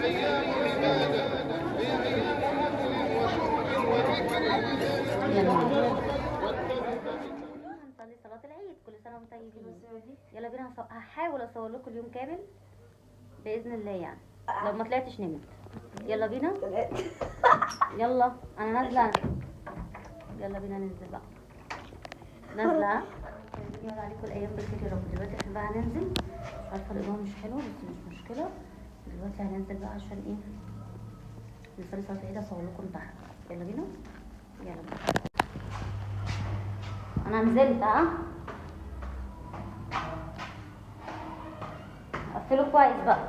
هنصلي صلاة العيد، كل سنة وانتم طيبين. يلا بينا، هحاول اصور لكم اليوم كامل بإذن الله يعني، لو ما طلعتش نمت. يلا بينا. يلا انا نازلة. يلا بينا ننزل بقى. نازلة. يلا عليكم الايام بخير يا رب. دلوقتي احنا بقى هننزل. عارفة الاضاءة مش حلوة بس مش مشكلة. دلوقتي هننزل بقى عشان ايه؟ نصلي صلاة العيد، اصور لكم تحت. يلا بينا. يلا بينا. انا نزلت. قفلوا كويس بقى.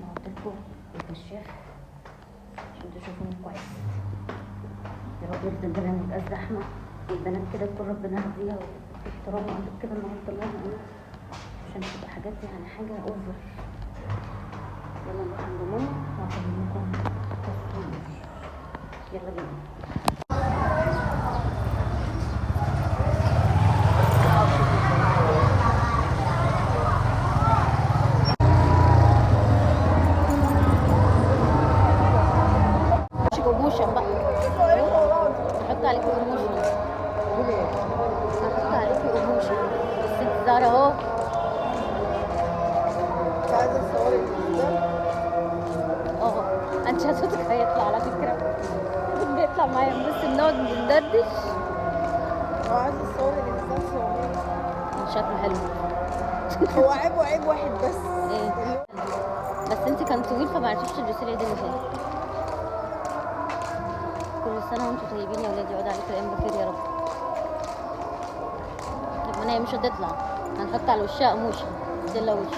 نحطلكوا الكشاف عشان تشوفوهم كويس. يا رب يرضى البنات متبقاش زحمه، والبنات كده تكون ربنا يهديها واحترام عندك كده النهارده الله، عشان تبقى حاجات يعني حاجه اوفر. يلا نروح عند ماما وهكلمكم تصوير. يلا بينا. بروموشن بقى، نحط عليكم بروموشن، نحط عليكم بروموشن. الست زهرة اهو. مش عايزة تصوري انت صوتك هيطلع على فكرة. بيطلع معايا بس بنقعد ندردش. عايزة تصوري الإنسان صوري. شكله حلو. هو عيب واحد بس. ايه؟ بس انت كان طويل فمعرفتيش تلبسي العيد اللي فات. كل سنة وانتم طيبين يا ولادي، يقعد عليكم الايام بخير يا رب. ربنا هي مش هتطلع، هنحط على وشها قموشة تدلى وش.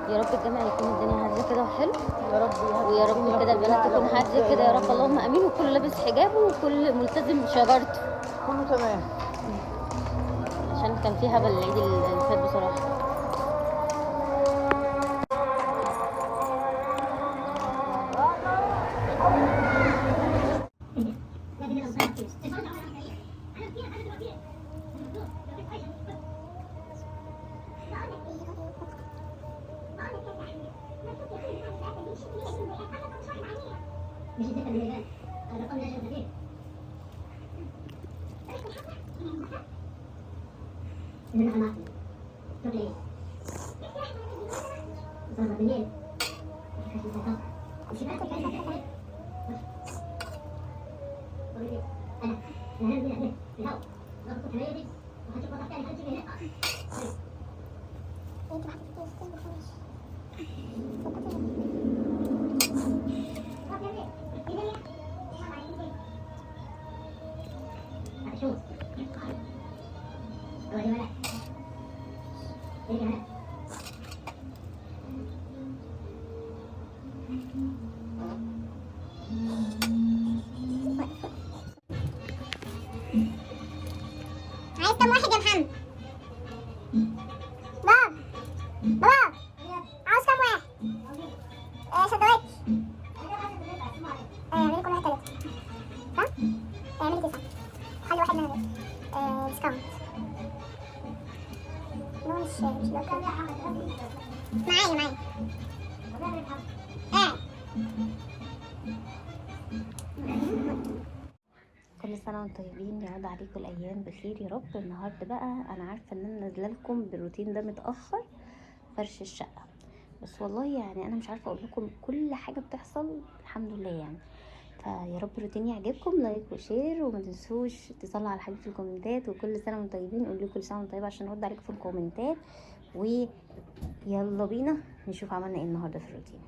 يا رب الجامع يكون الدنيا هاديه كده وحلو يا رب. ويا رب كده البنات تكون هاديه كده يا رب. اللهم امين. وكل لابس حجابه وكل ملتزم شجرته. كله تمام. عشان كان في هبل العيد اللي فات بصراحه. مش ازاي من الرجال الرقم ده شغال ايه؟ اللي انا معاك شغل ايه؟ ظهر بالليل مش فاكر كيف انا هنزل هناك في الهواء ضغط الكمية دي وهشوف وضع تاني هنزل هناك. انت شوف وري ولا ايه هنا عايز كم واحد يا محمد؟ باب باب عاوز كم واحد؟ سندوتش. اعملي كل واحد تلاتة صح؟ اعملي 9. خلي واحد منهم ديسكاونت. نو مش معايا كل سنة وانتم طيبين. يعود عليكم الأيام بخير يا رب. النهاردة بقى أنا عارفة إن أنا نازلة لكم بالروتين ده متأخر، فرش الشقة. بس والله يعني أنا مش عارفة أقول لكم كل حاجة بتحصل الحمد لله يعني. فيا رب الروتين يعجبكم، لايك وشير وما تنسوش تصلوا على الحبيب في الكومنتات. وكل سنة وانتم طيبين. قولوا كل سنة وانتم طيبة عشان نرد عليكم في الكومنتات. ويلا بينا نشوف عملنا ايه النهارده في الروتين.